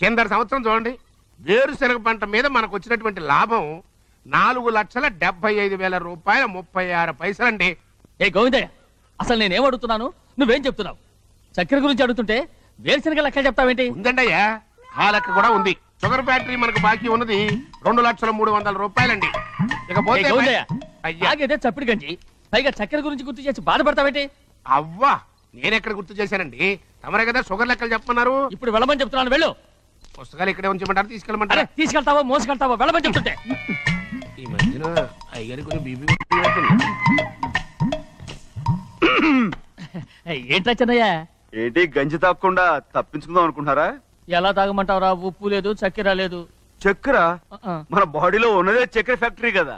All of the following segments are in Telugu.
కింద సంవత్సరం చూడండి, వేరుశనగ పంట మీద మనకు వచ్చినటువంటి లాభం 4,75,000 రూపాయల 36 పైసలండి. ఏ గోవిందయ్య, అసలు నేనేం అడుగుతున్నాను, నువ్వేం చెప్తున్నావు? చక్కెర గురించి అడుగుతుంటే వేరుశనగ లెక్క చెప్తావేంటి? ఉందండి అయ్యా, ఆ లెక్క కూడా ఉంది. షుగర్ ఫ్యాక్టరీ మనకు బాకీ ఉన్నది 2,03,000 రూపాయలండి. ఇకపోతే ఆగేదే చప్పిడి గంజి, పైగా చక్కెర గురించి గుర్తు చేసి బాధపడతావేంటి? అవ్వా, నేనెక్కడ గుర్తు చేశానండి, తమరే కదా షుగర్ లెక్కలు చెప్పమన్నారు. ఇప్పుడు వెళ్ళమని చెప్తున్నాను, వెళ్ళు. పుస్తకాలు ఇక్కడే ఉంచమంటారు, తీసుకెళ్ళమంటారా? తీసుకెళ్తావో మోసుకెళ్తావో వెళ్ళమని చెప్తుంటే. ఈ మధ్యన అయ్యారు కొన్ని బీబీ ఏంట్రా చిన్నయ్య, ఏంటి గంజి తాగకుండా తప్పించుకుందాం అనుకుంటున్నారా? ఎలా తాగమంటావురా? ఉప్పు లేదు, చక్కెర లేదు. చక్కెర మన బాడీలో ఉన్నదే చక్కెర ఫ్యాక్టరీ కదా.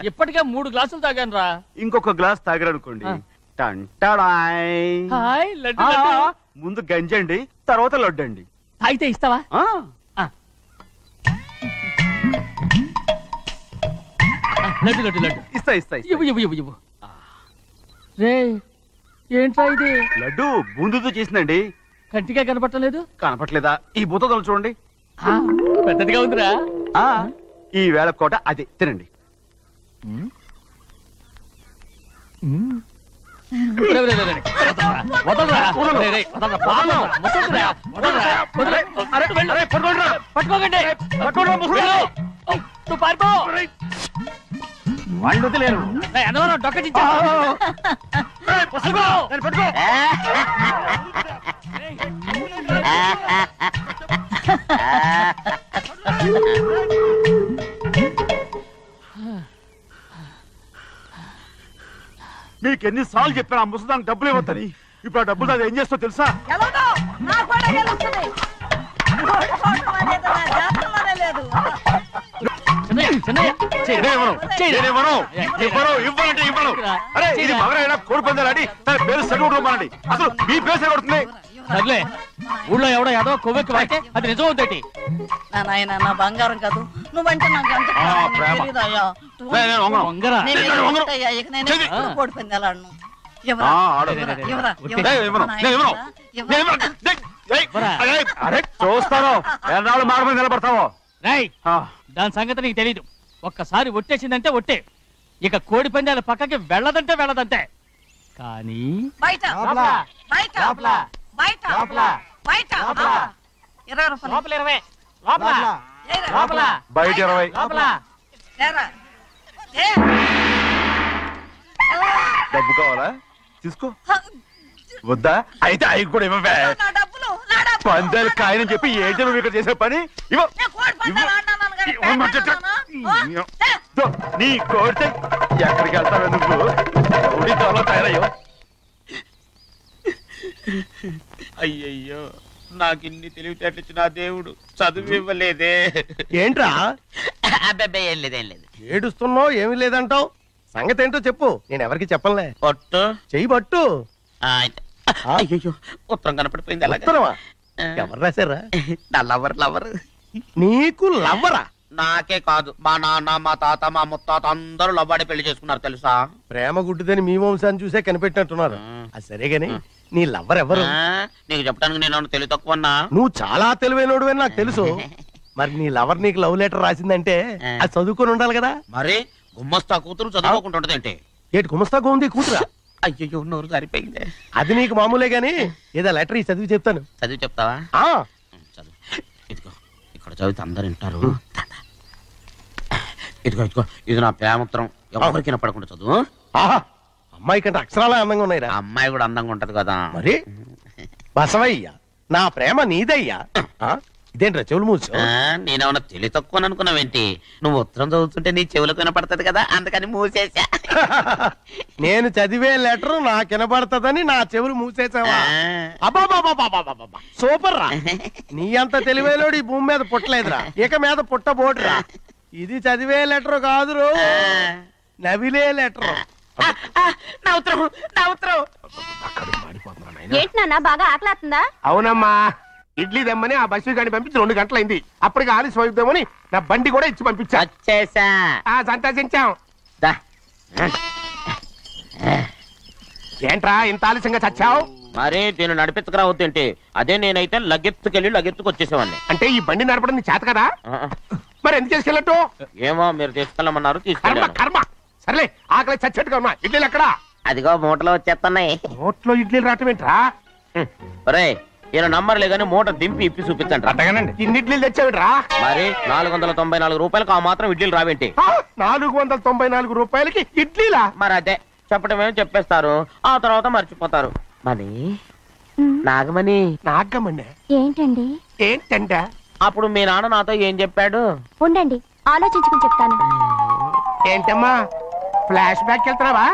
ఇప్పటికే 3 గ్లాసులు తాగాను రా. ఇంకొక గ్లాస్ తాగరనుకోండి, ముందు గంజండి, తర్వాత లడ్డండి. తాగితే ఇస్తావా? లడ్డు లడ్డు లడ్డు ఇస్తా ఇస్తా ఇవ్వు ఇవ్వు ఇవ్వు ఇవ్వు. రే, ఏంట్రా ఇది? లడ్డు బూందుతో చేసిందండి. కంటిగా కనపట్టలేదు. కనపట్లేదా? ఈ బూతలు చూడండి, పెద్దదిగా ఉందిరా. ఈ వేళ కోట అదే, తినండి. వాళ్ళు వదిలేరు, డొక్క మీకు ఎన్నిసార్లు చెప్పాను ఆ ముసదానికి డబ్బులు ఇవ్వద్దని. ఇప్పుడు ఆ డబ్బులు అది ఏం చేస్తో తెలుసా? కోడి పందాలని తన పేరు సెలవుకోమనండి. అసలు మీ పేరు సెలవుతుంది. సర్లే, ఊళ్ళో ఎవడో ఏదో కొవ్వెక్కి వాడితే అది నిజం అవుతాయి. నా బంగారం కాదు, నువ్వంటే నాకు కోడి పందాలను చూస్తాను ఎన్నాళ్ళు మాట మీద నిలబడతావో. దాని సంగతి నీకు తెలీదు. ఒక్కసారి ఒట్టేసిందంటే ఒట్టే, ఇక కోడి పందాల పక్కకి వెళ్ళదంటే వెళ్ళదంటే. కానీ బయట 20 డబ్బు కావాలా? తీసుకో. వద్దా? అయితే అవి కూడా ఇవ్వవే. పందాలు కాయని చెప్పి ఏంటి నువ్వు ఇక్కడ చేసే పని? నీ కోడితే ఎక్కడికి వెళ్తావే నువ్వు? తయారయ్యో. అయ్యయ్యో, నాకిన్ని తెలివితేటచ్చు నా దేవుడు చదువు ఇవ్వలేదే. ఏంట్రా? అబ్బాయి ఏం లేదు, ఏం లేదు. ఏడుస్తున్నావు, ఏమీ లేదంటావు. సంగతి ఏంటో చెప్పు, నేను ఎవరికి చెప్పలే. పట్టు చెయ్యి పట్టు. అయ్యో, ఉత్తరం కనపడిపోయింది. ఉత్తరమా? ఎవరు రాశారా? నా లవర్. నీకు లవ్వరా? నాకే కాదు, మా నాన్న, మా తాత, మా ముత్తాత అందరూ లవ్వాడి పెళ్లి చేసుకున్నారు తెలుసా. ప్రేమ గుడ్డిదని మీ వంశాన్ని చూసే కనిపెట్టినట్టున్నారు. అది సరే గాని నీ లవ్వర్ ఎవరు? నీకు చెప్పడానికి నేను తెలివి తక్కువన్నా? నువ్వు చాలా తెలివైనడు అని నాకు తెలుసు. మరి నీ లవర్ నీకు లవ్ లెటర్ రాసిందంటే అది చదువుకొని ఉండాలి కదా. మరి గుమ్మస్తా కూతురు చదువుకోకుండా ఉంటదేంటి? ఏటి గుమస్తా గోంది కూతురా? అయ్యో, నోరు సరిపోయింది. అది నీకు మామూలే గాని ఏదో లెటర్ ఈ చదివి చెప్తాను. చదివి చెప్తావా? చదువు. ఇదిగో, ఇక్కడ చదివితే అందరు వింటారు. ఇదిగో ఇదిగో, ఇది నా ప్రేమోత్తరం. ఎవరికి వినపడకుండా చదువు. అమ్మాయి కంటే అక్షరాలే అందంగా ఉన్నాయి. అమ్మాయి కూడా అందంగా ఉంటది కదా. మరి బసవయ్య, నా ప్రేమ నీదయ్యా. ఇదేంట్రా చెవులు మూసు? నేనేమన్నా తెలివి తక్కువ అనుకున్నావేంటి? నువ్వు ఉత్తరం చదువుతుంటే నీ చెవులకు వినపడుతుంది కదా, అందుకని మూసేసా. నేను చదివే లెటర్ నాకు వినపడుతుందని నా చెవులు మూసేసావా? అబ్బాబాబాబాబాబాబా, సూపర్ రా. నీ అంత తెలివేలోడు ఈ భూమి మీద పుట్టలేదురా, ఇక మీద పుట్టబోడురా. ఇది చదివే లెటర్ కాదురు, నవిలే లెటర్. ఏంటి నాన్న, బాగా ఆకలాతుందా? అవునమ్మా, ఇడ్లీ దమ్మని ఆ బస్సు గాని పంపించి 2 గంటలైంది. అప్పటికి ఆలస్యం అవుతామని నా బండి కూడా ఇచ్చి పంపించా. సంతోషించాం. దా. ఏంట్రా ఇంత ఆలస్యంగా చచ్చావు? మరి దీన్ని నడిపించకరావద్దేంటి? అదే నేనైతే లగెత్తుకెళ్ళి లగెత్తుకొచ్చేసేవాడిని. అంటే ఈ బండి నడపడం నీ చేత కదా? మరి ఎందుకు చేసుకెళ్ళట్టు? ఏమో మీరు తీసుకెళ్ళమన్నారు, కర్మ తీసుకెళ్ళాను. కర్మ. సర్లే, ఆకలి చచ్చట్టుగా ఉన్నా. ఇడ్లీలు ఎక్కడా? అదిగో మూటలో వచ్చేస్తున్నాయి. నోట్లో ఇడ్లీలు రావటం ఏంట్రా? ఒరే ఈయన నంబర్లే గానీ మూట దింపి ఇప్పి చూపించండి. అట్టగానండి. ఇన్ని ఇడ్లీలు తెచ్చావిడ్రా? మరి 494 రూపాయలకు ఆ మాత్రం ఇడ్లీలు రావేంటి? 494 రూపాయలకి ఇడ్లీలా? మరి అదే చెప్పడమేమో చెప్పేస్తారు, ఆ తర్వాత మర్చిపోతారు. మరి నాగమణి నాగమ్మండి ఏంటండి? ఏంటంట? అప్పుడు మీ నాన్న నాతో ఏం చెప్పాడు? ఉండండి, ఆలోచించుకుని చెప్తాను. ఏంటమ్మా ఫ్లాష్ బ్యాక్ వెళ్తున్నావా?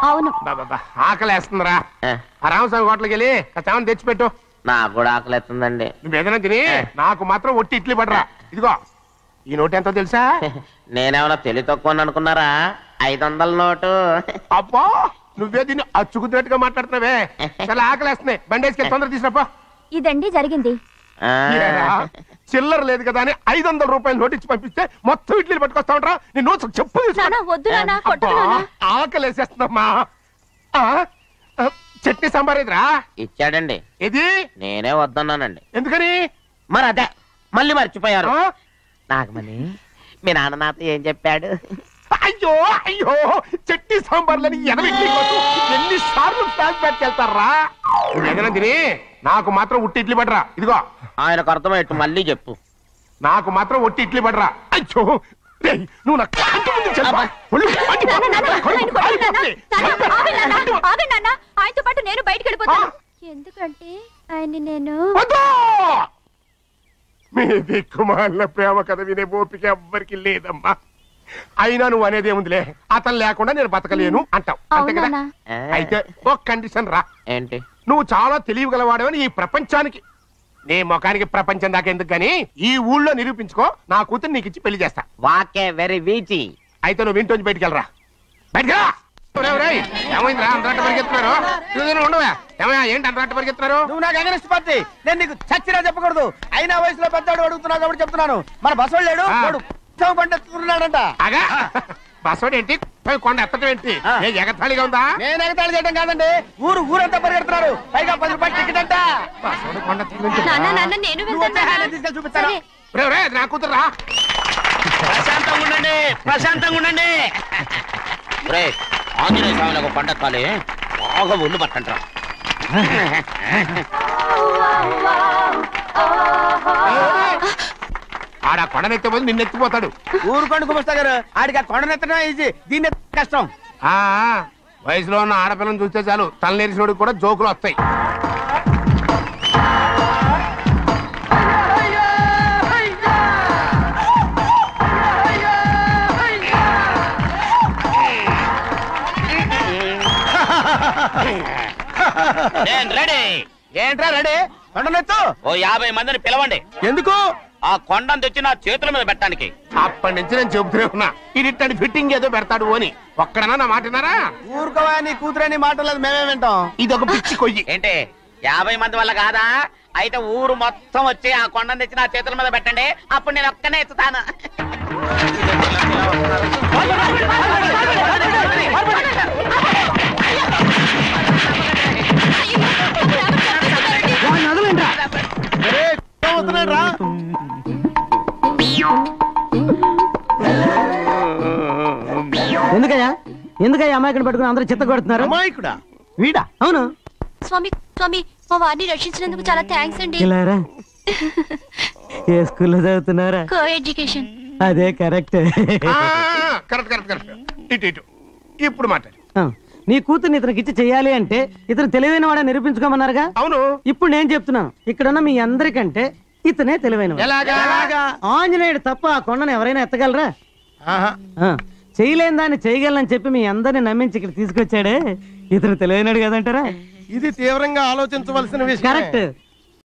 అవును. బాబా ఆకలేస్తుందిరా. ఆ, ఆ రామస్వామి హోటల్కి వెళ్ళి కాస్త తెచ్చిపెట్టు. నాకు కూడా ఆకలిస్తుందండి. నువ్వు ఏదైనా తిని నాకు మాత్రం ఒట్టి ఇడ్లీ పడరా. ఇదిగో ఈ నోటు ఎంతో తెలుసా? నేనేమన్నా తెలివి తక్కువ అనుకున్నారా? 500 నోటు. అబ్బా నువ్వే దీన్ని అచ్చుకుతున్నట్టుగా మాట్లాడుతున్నావే. చాలా ఆకలేస్తున్నాయి. బండేసుకెళ్ళి తొందర తీసినప్పా. ఇదండి జరిగింది. ఆ, చిల్లర లేదు కదా అని 500 రూపాయలు నోటు ఇచ్చి పంపిస్తే మొత్తం ఇడ్లీలు పట్టుకొస్తా ఉంటా. నీ నోట్స్ చెప్పు నానా, వద్దు నానా, కొట్టకు నానా. ఆకలేసేస్తుందమ్మా. చట్నీ సాంబార్ ఎదురా ఇచ్చాడండి. ఇది నేనే వద్దన్నానండి. ఎందుకని? మరి అదే మళ్ళీ మర్చిపోయారు. ఆ? నాగమణి మీ నాన్న నాతో ఏం చెప్పాడు? అయ్యో అయ్యో చట్నీ సాంబార్లని ఎన్నిసార్లు ఫ్లాష్ బ్యాక్ వెళ్తారా? ఏదైనా తిని నాకు మాత్రం ఉట్టి ఇడ్లీ పడరా. ఇదిగో ఆయనకు అర్థమయ్యట్టు మళ్ళీ చెప్పు. నాకు మాత్రం ఒట్టి ఇడ్లీ పడరా. అయ్యో రేయ్, నువ్వు నా కంటి ముందు చెప్పా. ఆగండి నాన్న, ఆయనతో పాటు నేను బయటికి వెళ్ళిపోతాను. ఎందుకంటే ఆయన్ని నేను మీ దిక్కుమాల ప్రేమ కథ వినే ఓపిక ఎవ్వరికి లేదమ్మా. అయినా నువ్వు అనేది ఏముందిలే, అతను లేకుండా నేను బతకలేను అంటావు అంతే కదా? అవునా? అయితే ఒక కండిషన్ రా. ఏంటి? నువ్వు చాలా తెలియగలవాడవని ఈ ప్రపంచానికి, నీ ముఖానికి ప్రపంచం దాకా ఎందుకు గానీ ఈ ఊళ్ళో నిరూపించుకో. నా కూతురు నీకు ఇచ్చి పెళ్లి చేస్తా. వాకే వెరీ వీచి. అయితే నువ్వు ఇంటి బయటికి వెళ్ళరా. బయటకెళ్ళా. ఏమైందిరా అంతరాట పరిగెత్తున్నారు? ఉండవా ఏమయ్యా? ఏంటి అంతరాట పరిగెత్తున్నారు? నువ్వు నాకు అగనిస్ట్ పార్టీ. నేను నీకు చచ్చినా చెప్పకూడదు. అయినా వయసులో పెద్దవాడు అడుగుతున్నావు కాబట్టి చెప్తున్నాను. మన బసవాడు లేడు, వాడు పండుతున్నాడంట. అగా బస్సోడు ఏంటి? కొండ ఎత్తడం ఏంటి? ఏ ఎగతాళిగా ఉందా? నేను ఎగతాళి చేయడం కాదండి, ఊరంతా పరిగెడుతున్నారు. పైగా 10 రూపాయలు టికెట్ అంట. బస్సోడు కొండ నేను నువ్వు వచ్చే హ్యాండ్ తీసుకెళ్ళి చూపిస్తాను. నా కూతురు ప్రశాంతంగా ఉండండి, ప్రశాంతంగా ఉండండి. రే ఆంజనేయ స్వామిని ఒక పండగ కాలే బాగా ఒళ్ళు పట్టంటారా. ఆడ కొండనెత్తే పోయి నిన్నెత్తిపోతాడు. ఊరుకోండి కుమస్తా గారు, ఆడికి ఆ కొండనెత్తడం ఈజీ, దీన్ని కష్టం. ఆ వయసులో ఉన్న ఆడపిల్లని చూస్తే చాలు తలనేరిసినోడికి కూడా జోకులు వస్తాయి. రెడీ. ఏంట్రా రెడీ? కొండనెత్తు. ఓ 50 మందిని పిలవండి. ఎందుకు? ఆ కొండను తెచ్చి నా చేతుల మీద పెట్టడానికి. అప్పటి నుంచి నేను చెబుతూనే ఉన్నా ఇడిట్టని ఫిట్టింగ్ ఏదో పెడతాడు అని. ఒక్కడనా నా మాట విన్నారా? ఊరుకోవా, నీ కూతురని మాటలేదు, మేమే వింటాం. ఇది ఒక పిచ్చి కొయ్యి. ఏంటి 50 మంది వల్ల కాదా? అయితే ఊరు మొత్తం వచ్చి ఆ కొండను తెచ్చి నా చేతుల మీద పెట్టండి, అప్పుడు నేను ఒక్కనే ఎత్తుతాను. ఎందుకయ్యా అమాయకుని పట్టుకుని అందరూ చిత్త కొడుతున్నారు? అమాయకుడా? వీడా? అవును. స్వామి స్వామి, మా వారిని రక్షించినందుకు చాలా థ్యాంక్స్ అండి. ఇలారా ఏ స్కూల్లో చదువుతున్నారా? Co education. అదే కరెక్ట్. Correct correct correct. ఇటు ఇటు ఇప్పుడు మాట్లాడు. నీ కూతుర్ని ఇతనికి ఇచ్చి చెయ్యాలి అంటే ఇతను తెలివైన వాడని నిరూపించుకోమన్నారుగా. అవును. ఇప్పుడు నేను చెప్తున్నాను, ఇక్కడున్న మీ అందరికంటే ఇతనే తెలివైన. ఎలాగా? ఆంజనేయుడు తప్ప ఆ కొండను ఎవరైనా ఎత్తగలరా? చేయలేని దాన్ని చేయగలనని చెప్పి మీ అందరిని నమ్మించి ఇక్కడ తీసుకొచ్చాడే, ఇతను తెలివైనడు కదంటారా? ఇది తీవ్రంగా ఆలోచించవలసిన విషయం. కరెక్ట్.